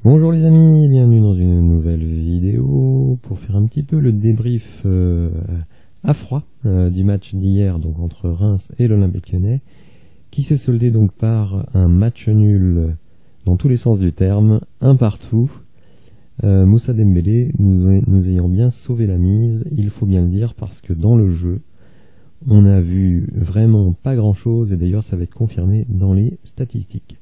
Bonjour les amis, bienvenue dans une nouvelle vidéo pour faire un petit peu le débrief à froid du match d'hier donc entre Reims et l'Olympique Lyonnais, qui s'est soldé donc par un match nul dans tous les sens du terme, un partout. Moussa Dembélé nous ayant bien sauvé la mise, il faut bien le dire, parce que dans le jeu, on a vu vraiment pas grand chose, et d'ailleurs ça va être confirmé dans les statistiques.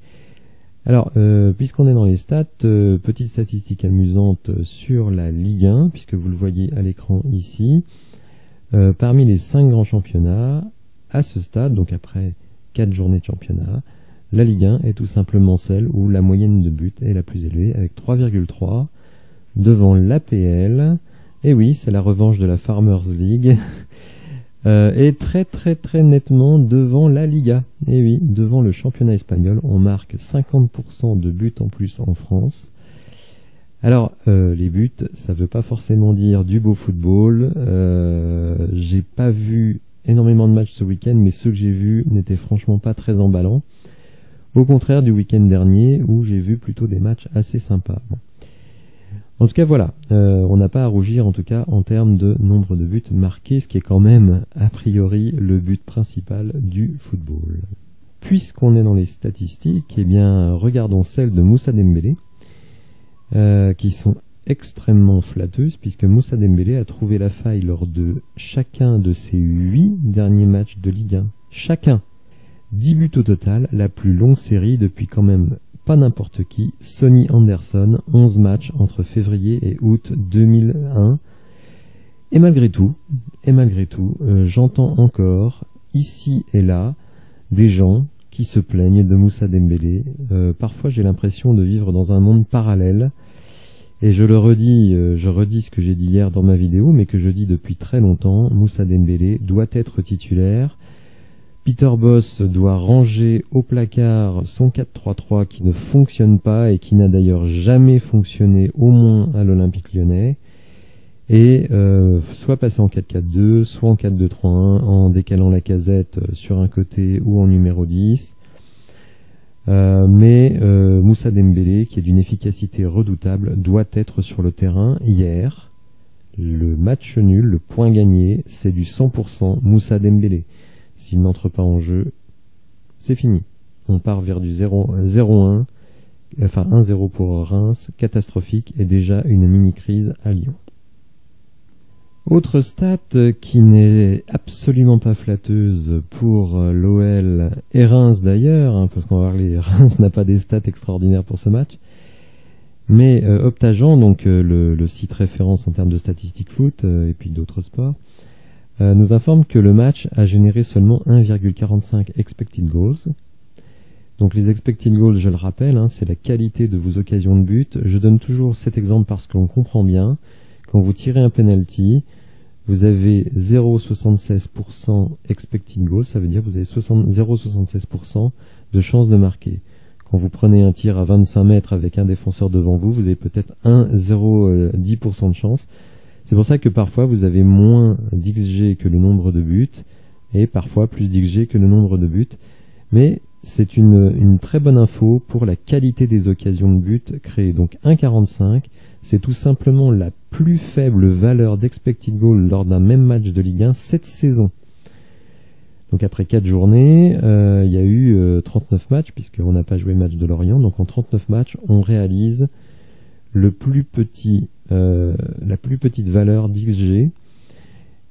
Alors, puisqu'on est dans les stats, petite statistique amusante sur la Ligue 1, puisque vous le voyez à l'écran ici. Parmi les 5 grands championnats, à ce stade, donc après 4 journées de championnat, la Ligue 1 est tout simplement celle où la moyenne de buts est la plus élevée, avec 3,3, devant l'APL, et oui, c'est la revanche de la Farmers League, et très nettement devant la Liga. Et oui, devant le championnat espagnol, on marque 50% de buts en plus en France. Alors, les buts, ça veut pas forcément dire du beau football. J'ai pas vu énormément de matchs ce week-end, mais ceux que j'ai vus n'étaient franchement pas très emballants. Au contraire du week-end dernier, où j'ai vu plutôt des matchs assez sympas. Bon. En tout cas, voilà, on n'a pas à rougir en tout cas en termes de nombre de buts marqués, ce qui est quand même a priori le but principal du football. Puisqu'on est dans les statistiques, eh bien regardons celles de Moussa Dembélé, qui sont extrêmement flatteuses, puisque Moussa Dembélé a trouvé la faille lors de chacun de ses 8 derniers matchs de Ligue 1. Chacun 10 buts au total, la plus longue série depuis quand même pas n'importe qui, Sonny Anderson, 11 matchs entre février et août 2001. Et malgré tout, j'entends encore, ici et là, des gens qui se plaignent de Moussa Dembélé. Parfois j'ai l'impression de vivre dans un monde parallèle, et je redis ce que j'ai dit hier dans ma vidéo, mais que je dis depuis très longtemps, Moussa Dembélé doit être titulaire. Peter Bosz doit ranger au placard son 4-3-3 qui ne fonctionne pas et qui n'a d'ailleurs jamais fonctionné, au moins à l'Olympique Lyonnais, et soit passer en 4-4-2, soit en 4-2-3-1, en décalant la Casette sur un côté ou en numéro 10. Mais Moussa Dembélé, qui est d'une efficacité redoutable, doit être sur le terrain. Hier, le match nul, le point gagné, c'est du 100% Moussa Dembélé. S'il n'entre pas en jeu, c'est fini. On part vers du 0-1, enfin 1-0 pour Reims, catastrophique, et déjà une mini-crise à Lyon. Autre stat qui n'est absolument pas flatteuse pour l'OL et Reims d'ailleurs, parce qu'on va voir, Reims n'a pas des stats extraordinaires pour ce match, mais Optagent, donc le site référence en termes de statistiques foot et puis d'autres sports, nous informe que le match a généré seulement 1,45 expected goals. Donc les expected goals, je le rappelle, c'est la qualité de vos occasions de but. Je donne toujours cet exemple parce qu'on comprend bien. Quand vous tirez un penalty, vous avez 0,76% expected goals, ça veut dire que vous avez 0,76% de chance de marquer. Quand vous prenez un tir à 25 mètres avec un défenseur devant vous, vous avez peut-être 1,010% de chance. C'est pour ça que parfois vous avez moins d'XG que le nombre de buts, et parfois plus d'XG que le nombre de buts. Mais c'est une très bonne info pour la qualité des occasions de but créées. Donc 1,45, c'est tout simplement la plus faible valeur d'expected goal lors d'un même match de Ligue 1 cette saison. Donc après 4 journées, il y a eu 39 matchs, puisqu'on n'a pas joué le match de Lorient. Donc en 39 matchs, on réalise la plus petite valeur d'XG.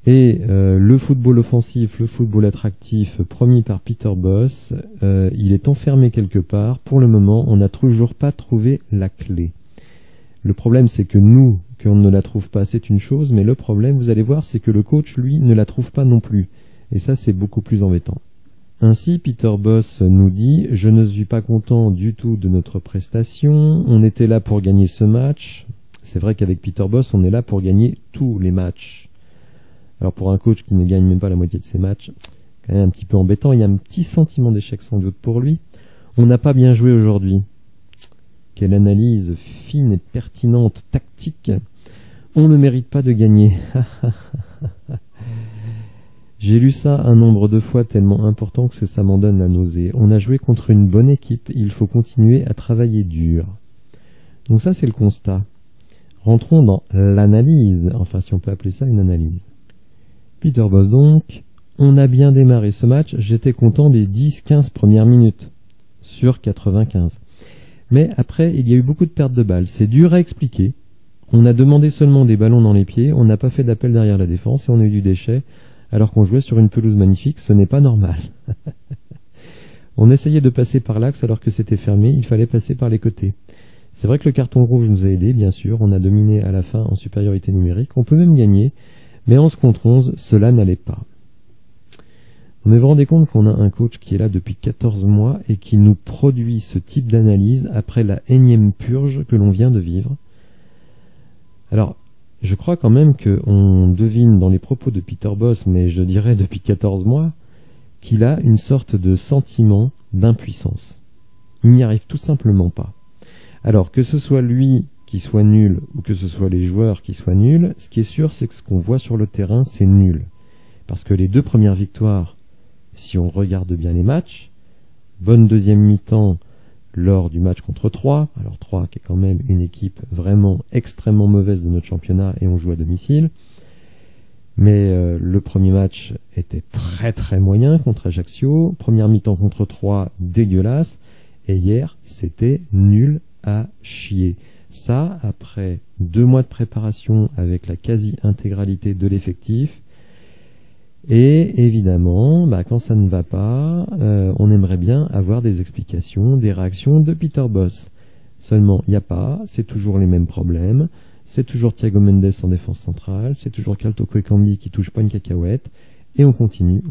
Et le football offensif, le football attractif promis par Peter Bosz, il est enfermé quelque part. Pour le moment, on n'a toujours pas trouvé la clé. Le problème, c'est que nous, qu'on ne la trouve pas, c'est une chose, mais le problème, vous allez voir, c'est que le coach, lui, ne la trouve pas non plus. Et ça, c'est beaucoup plus embêtant. Ainsi, Peter Bosz nous dit « Je ne suis pas content du tout de notre prestation, on était là pour gagner ce match. » C'est vrai qu'avec Peter Bosz, on est là pour gagner tous les matchs. Alors pour un coach qui ne gagne même pas la moitié de ses matchs, quand même un petit peu embêtant, il y a un petit sentiment d'échec sans doute pour lui. On n'a pas bien joué aujourd'hui. Quelle analyse fine et pertinente, tactique. On ne mérite pas de gagner. J'ai lu ça un nombre de fois tellement important que ça m'en donne la nausée. On a joué contre une bonne équipe, il faut continuer à travailler dur. Donc ça, c'est le constat. Rentrons dans l'analyse, enfin si on peut appeler ça une analyse. Peter Bosz donc, on a bien démarré ce match, j'étais content des 10-15 premières minutes, sur 95. Mais après, il y a eu beaucoup de pertes de balles, c'est dur à expliquer. On a demandé seulement des ballons dans les pieds, on n'a pas fait d'appel derrière la défense et on a eu du déchet, alors qu'on jouait sur une pelouse magnifique, ce n'est pas normal. On essayait de passer par l'axe alors que c'était fermé, il fallait passer par les côtés. C'est vrai que le carton rouge nous a aidés, bien sûr, on a dominé à la fin en supériorité numérique, on peut même gagner, mais 11 contre 11, cela n'allait pas. On vous rendez compte qu'on a un coach qui est là depuis 14 mois et qui nous produit ce type d'analyse après la énième purge que l'on vient de vivre. Alors, je crois quand même qu'on devine dans les propos de Peter Bosz, mais je dirais depuis 14 mois, qu'il a une sorte de sentiment d'impuissance. Il n'y arrive tout simplement pas. Alors, que ce soit lui qui soit nul ou que ce soit les joueurs qui soient nuls, ce qui est sûr, c'est que ce qu'on voit sur le terrain, c'est nul. Parce que les 2 premières victoires, si on regarde bien les matchs, bonne deuxième mi-temps lors du match contre Troyes, alors Troyes qui est quand même une équipe vraiment extrêmement mauvaise de notre championnat et on joue à domicile, mais le premier match était très très moyen contre Ajaccio, première mi-temps contre Troyes dégueulasse, et hier c'était nul à chier. Ça, après 2 mois de préparation avec la quasi-intégralité de l'effectif, et évidemment, quand ça ne va pas, on aimerait bien avoir des explications, des réactions de Peter Bosz. Seulement, il n'y a pas, c'est toujours les mêmes problèmes, c'est toujours Thiago Mendes en défense centrale, c'est toujours Kaltoko Ekambi qui touche pas une cacahuète, et on continue,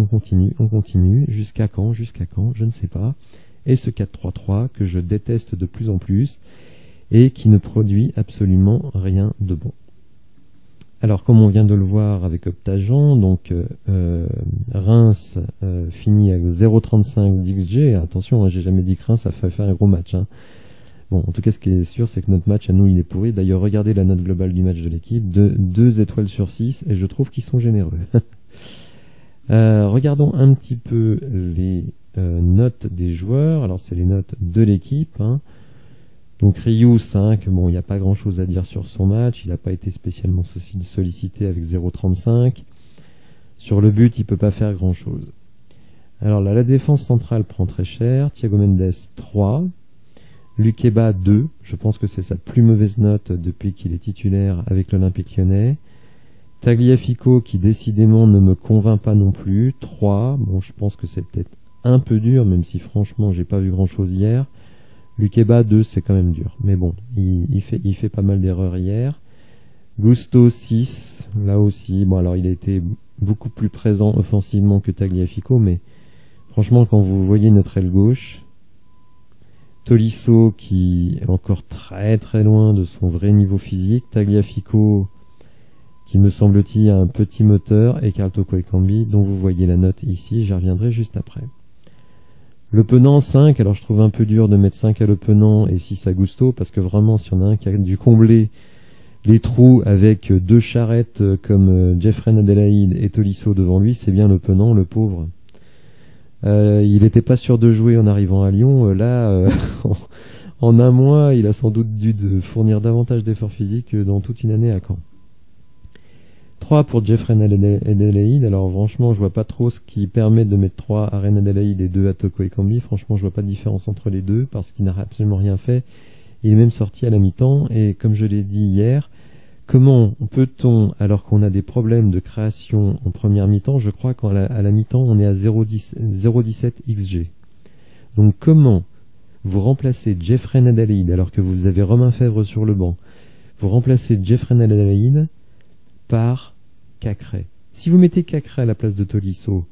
jusqu'à quand, je ne sais pas. Et ce 4-3-3 que je déteste de plus en plus, et qui ne produit absolument rien de bon. Alors, comme on vient de le voir avec Optagen, donc Reims finit avec 0,35 d'XG. Attention, j'ai jamais dit que Reims a fait faire un gros match. Bon, en tout cas, ce qui est sûr, c'est que notre match à nous, il est pourri. D'ailleurs, regardez la note globale du match de l'équipe, 2 étoiles sur 6, et je trouve qu'ils sont généreux. Regardons un petit peu les notes des joueurs. Alors, c'est les notes de l'équipe. Donc Ryu 5, bon, il n'y a pas grand chose à dire sur son match, il n'a pas été spécialement sollicité avec 0,35. Sur le but, il peut pas faire grand chose. Alors là, la défense centrale prend très cher, Thiago Mendes 3, Lukeba 2, je pense que c'est sa plus mauvaise note depuis qu'il est titulaire avec l'Olympique Lyonnais. Tagliafico qui décidément ne me convainc pas non plus, 3, bon je pense que c'est peut-être un peu dur, même si franchement j'ai pas vu grand chose hier. Lukeba 2, c'est quand même dur. Mais bon, il fait pas mal d'erreurs hier. Gusto 6, là aussi. Bon, alors il a été beaucoup plus présent offensivement que Tagliafico, mais franchement, quand vous voyez notre aile gauche, Tolisso qui est encore très très loin de son vrai niveau physique, Tagliafico qui me semble-t-il a un petit moteur, et Kaltoko Ekambi, dont vous voyez la note ici, j'y reviendrai juste après. Le Penant 5, alors je trouve un peu dur de mettre 5 à Le Penant et 6 à Gusto, parce que vraiment, s'il y en a un qui a dû combler les trous avec 2 charrettes comme Jeffrey Adelaide et Tolisso devant lui, c'est bien Le Penant, le pauvre. Il n'était pas sûr de jouer en arrivant à Lyon. En un mois, il a sans doute dû fournir davantage d'efforts physiques que dans toute une année à Caen. 3 pour Jeffrey Adelaide. Alors franchement, je vois pas trop ce qui permet de mettre 3 à Ren Adelaide et 2 à Toko Ekambi. Franchement, je vois pas de différence entre les deux parce qu'il n'a absolument rien fait. Il est même sorti à la mi-temps et comme je l'ai dit hier, comment peut-on, alors qu'on a des problèmes de création en première mi-temps, je crois qu'à la mi-temps, on est à 0,17 XG. Donc comment vous remplacez Jeffrey Adelaide alors que vous avez Romain Fèvre sur le banc, vous remplacez Jeffrey Adelaide par Cacré. Si vous mettez Cacré à la place de Tolisso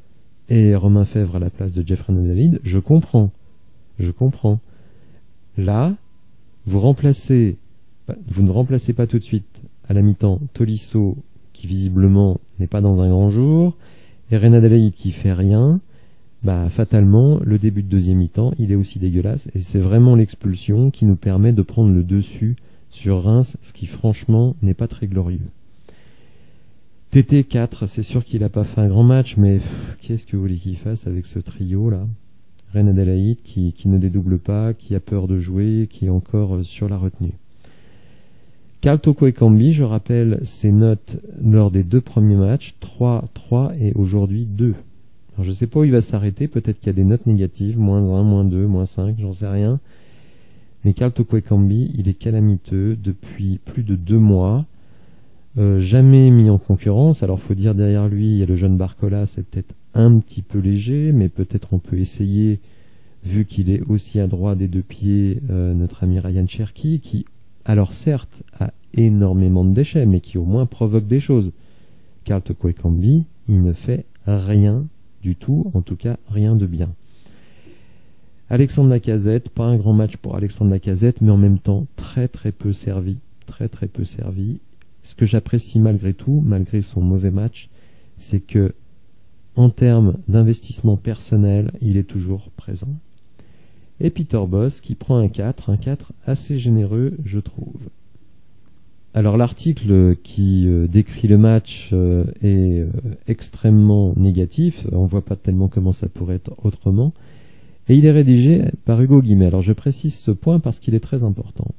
et Romain Fèvre à la place de Jeffrey Adelaide, je comprends. Là, vous ne remplacez pas tout de suite à la mi-temps Tolisso qui visiblement n'est pas dans un grand jour et Ren Adelaide qui fait rien. Fatalement, le début de deuxième mi-temps, il est aussi dégueulasse et c'est vraiment l'expulsion qui nous permet de prendre le dessus sur Reims, ce qui franchement n'est pas très glorieux. TT 4, c'est sûr qu'il n'a pas fait un grand match, mais qu'est-ce que vous voulez qu'il fasse avec ce trio-là? Ren Adelaide qui ne dédouble pas, qui a peur de jouer, qui est encore sur la retenue. Karl Toko Ekambi, je rappelle ses notes lors des 2 premiers matchs, 3, 3 et aujourd'hui 2. Alors je sais pas où il va s'arrêter, peut-être qu'il y a des notes négatives, -1, -2, -5, j'en sais rien. Mais Karl Toko Ekambi, il est calamiteux depuis plus de 2 mois. Jamais mis en concurrence. Alors faut dire derrière lui, il y a le jeune Barcola, c'est peut-être un petit peu léger, mais peut-être on peut essayer, vu qu'il est aussi adroit des 2 pieds, notre ami Ryan Cherki, qui, alors certes, a énormément de déchets, mais qui au moins provoque des choses. Karl Toko Ekambi, il ne fait rien du tout, en tout cas rien de bien. Alexandre Lacazette, pas un grand match pour Alexandre Lacazette, mais en même temps très très peu servi, très très peu servi. Ce que j'apprécie malgré tout, malgré son mauvais match, c'est que en termes d'investissement personnel, il est toujours présent. Et Peter Bosz qui prend un 4 assez généreux, je trouve. Alors l'article qui décrit le match est extrêmement négatif, on voit pas tellement comment ça pourrait être autrement, et il est rédigé par Hugo Guimet. Alors je précise ce point parce qu'il est très important.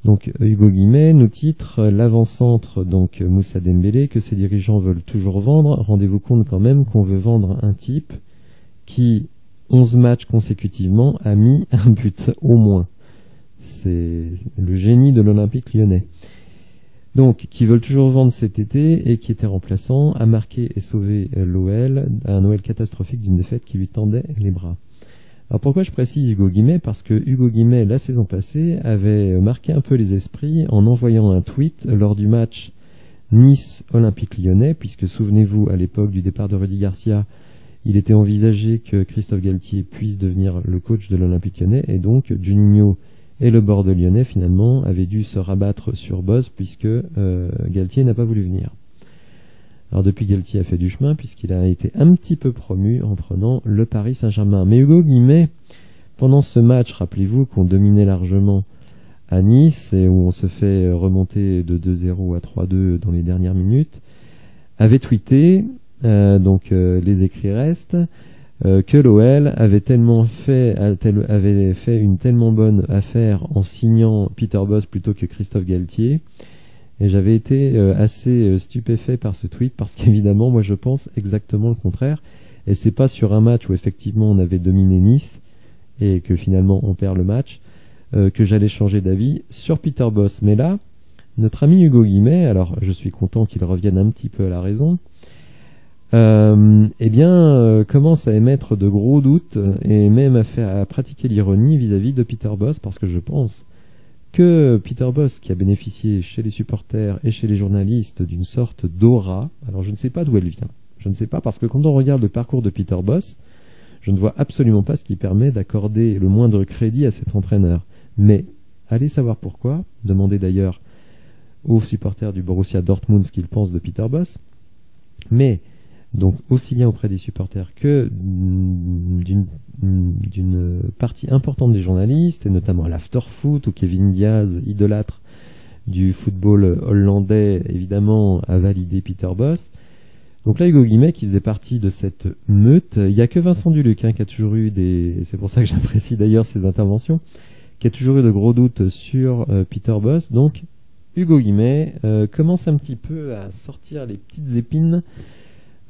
Donc Hugo Guimet nous titre l'avant-centre, donc Moussa Dembélé, que ses dirigeants veulent toujours vendre. Rendez-vous compte quand même qu'on veut vendre un type qui, 11 matchs consécutivement, a mis un but au moins. C'est le génie de l'Olympique lyonnais. Donc, qui veulent toujours vendre cet été et qui était remplaçant, a marqué et sauvé l'OL d'un OL catastrophique d'une défaite qui lui tendait les bras. Alors pourquoi je précise Hugo Guimet? Parce que Hugo Guimet, la saison passée, avait marqué un peu les esprits en envoyant un tweet lors du match Nice-Olympique lyonnais, puisque souvenez-vous, à l'époque du départ de Rudy Garcia, il était envisagé que Christophe Galtier puisse devenir le coach de l'Olympique lyonnais, et donc Juninho et le bord de lyonnais finalement avaient dû se rabattre sur Bosz puisque Galtier n'a pas voulu venir. Alors depuis, Galtier a fait du chemin puisqu'il a été un petit peu promu en prenant le Paris Saint-Germain. Mais Hugo Guimet, pendant ce match, rappelez-vous qu'on dominait largement à Nice et où on se fait remonter de 2-0 à 3-2 dans les dernières minutes, avait tweeté, les écrits restent, que l'OL avait fait une tellement bonne affaire en signant Peter Bosz plutôt que Christophe Galtier. Et j'avais été assez stupéfait par ce tweet parce qu'évidemment, moi je pense exactement le contraire. Et c'est pas sur un match où effectivement on avait dominé Nice et que finalement on perd le match que j'allais changer d'avis sur Peter Bosz. Mais là, notre ami Hugo Guimet, alors je suis content qu'il revienne un petit peu à la raison, commence à émettre de gros doutes et même à pratiquer l'ironie vis-à-vis de Peter Bosz, parce que je pense que Peter Bosz, qui a bénéficié chez les supporters et chez les journalistes d'une sorte d'aura, alors je ne sais pas d'où elle vient, je ne sais pas, parce que quand on regarde le parcours de Peter Bosz, je ne vois absolument pas ce qui permet d'accorder le moindre crédit à cet entraîneur. Mais allez savoir pourquoi, demandez d'ailleurs aux supporters du Borussia Dortmund ce qu'ils pensent de Peter Bosz, mais donc aussi bien auprès des supporters que d'une partie importante des journalistes, et notamment à l'afterfoot, où Kevin Diaz, idolâtre du football hollandais, évidemment, a validé Peter Bosz. Donc là, Hugo Guimet, qui faisait partie de cette meute, il n'y a que Vincent Duluc qui a toujours eu c'est pour ça que j'apprécie d'ailleurs ses interventions, qui a toujours eu de gros doutes sur Peter Bosz. Donc Hugo Guimet commence un petit peu à sortir les petites épines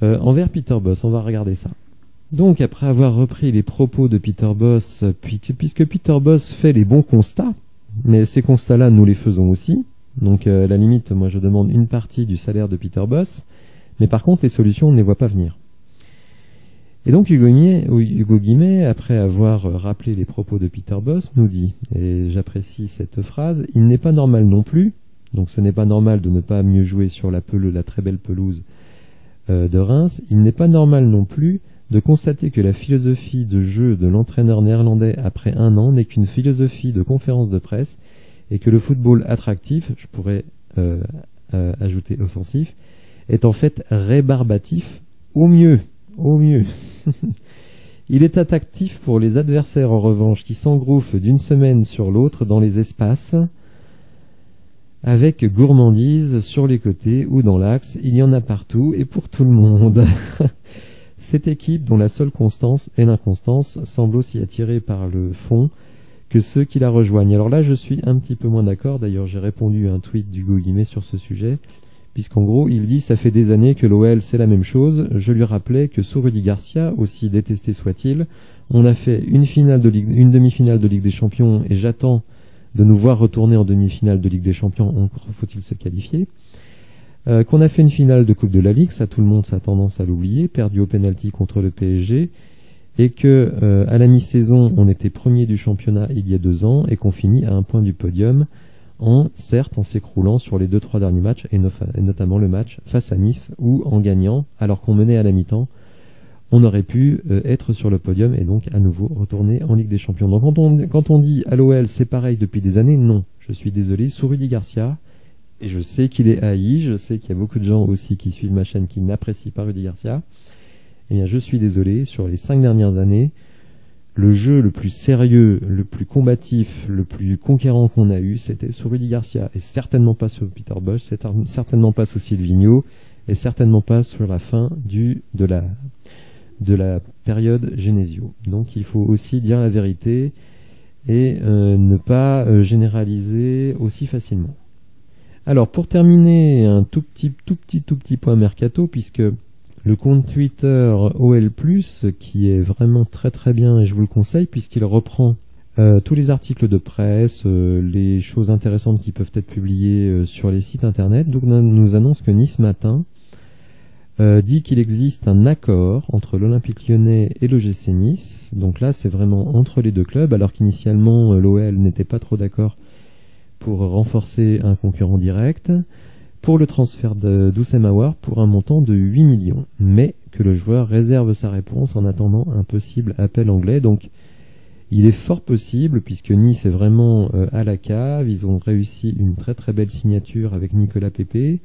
envers Peter Bosz. On va regarder ça. Donc après avoir repris les propos de Peter Bosz, puisque Peter Bosz fait les bons constats, mais ces constats-là nous les faisons aussi, donc à la limite moi je demande une partie du salaire de Peter Bosz, mais par contre les solutions on ne les voit pas venir. Et donc Hugo Guimet, après avoir rappelé les propos de Peter Bosz, nous dit, et j'apprécie cette phrase, il n'est pas normal non plus, donc ce n'est pas normal de ne pas mieux jouer sur la très belle pelouse de Reims, il n'est pas normal non plus de constater que la philosophie de jeu de l'entraîneur néerlandais après un an n'est qu'une philosophie de conférence de presse et que le football attractif, je pourrais ajouter offensif, est en fait rébarbatif au mieux. Il est attractif pour les adversaires en revanche qui s'engouffrent d'une semaine sur l'autre dans les espaces avec gourmandise sur les côtés ou dans l'axe, il y en a partout et pour tout le monde. Cette équipe, dont la seule constance est l'inconstance, semble aussi attirée par le fond que ceux qui la rejoignent. Alors là, je suis un petit peu moins d'accord. D'ailleurs, j'ai répondu à un tweet d'Hugo Guimet sur ce sujet, puisqu'en gros, il dit « Ça fait des années que l'OL, c'est la même chose ». Je lui rappelais que sous Rudy Garcia, aussi détesté soit-il, on a fait une demi-finale de Ligue des Champions, et j'attends de nous voir retourner en demi-finale de Ligue des Champions, encore faut-il se qualifier. Qu'on a fait une finale de Coupe de la Ligue, ça tout le monde a tendance à l'oublier, perdu au pénalty contre le PSG, et que à la mi-saison, on était premier du championnat il y a 2 ans, et qu'on finit à 1 point du podium, certes en s'écroulant sur les 2-3 derniers matchs, et notamment le match face à Nice, où en gagnant, alors qu'on menait à la mi-temps, on aurait pu être sur le podium et donc à nouveau retourner en Ligue des Champions. Donc quand on dit à l'OL c'est pareil depuis des années, non, je suis désolé, sous Rudy Garcia, et je sais qu'il est haï, je sais qu'il y a beaucoup de gens aussi qui suivent ma chaîne qui n'apprécient pas Rudy Garcia, eh bien je suis désolé, sur les 5 dernières années, le jeu le plus sérieux, le plus combatif, le plus conquérant qu'on a eu, c'était sous Rudy Garcia, et certainement pas sous Peter Bosz, certainement pas sous Silvino, et certainement pas sur la fin de la période Genesio. Donc il faut aussi dire la vérité et ne pas généraliser aussi facilement. Alors pour terminer, un tout petit point mercato, puisque le compte Twitter OL+, qui est vraiment très bien, et je vous le conseille, puisqu'il reprend tous les articles de presse, les choses intéressantes qui peuvent être publiées sur les sites internet, donc nous annonce que Nice Matin dit qu'il existe un accord entre l'Olympique Lyonnais et l'OGC Nice. Donc là, c'est vraiment entre les deux clubs, alors qu'initialement, l'OL n'était pas trop d'accord pour renforcer un concurrent direct, pour le transfert d'Oussem Aouar pour un montant de 8 millions. Mais que le joueur réserve sa réponse en attendant un possible appel anglais. Donc, il est fort possible, puisque Nice est vraiment à la cave. Ils ont réussi une très belle signature avec Nicolas Pepe,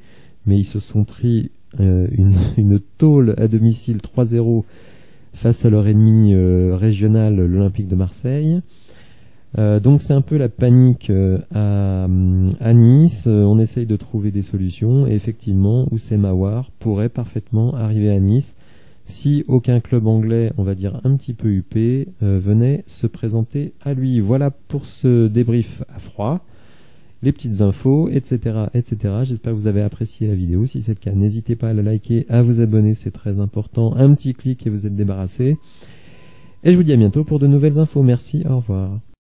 mais ils se sont pris une tôle à domicile 3-0 face à leur ennemi régional, l'Olympique de Marseille. Donc c'est un peu la panique à Nice. On essaye de trouver des solutions, et effectivement Oussem Aouar pourrait parfaitement arriver à Nice si aucun club anglais, on va dire un petit peu huppé, venait se présenter à lui. Voilà pour ce débrief à froid. Les petites infos, etc. J'espère que vous avez apprécié la vidéo. Si c'est le cas, n'hésitez pas à la liker, à vous abonner, c'est très important. Un petit clic et vous êtes débarrassé. Et je vous dis à bientôt pour de nouvelles infos. Merci, au revoir.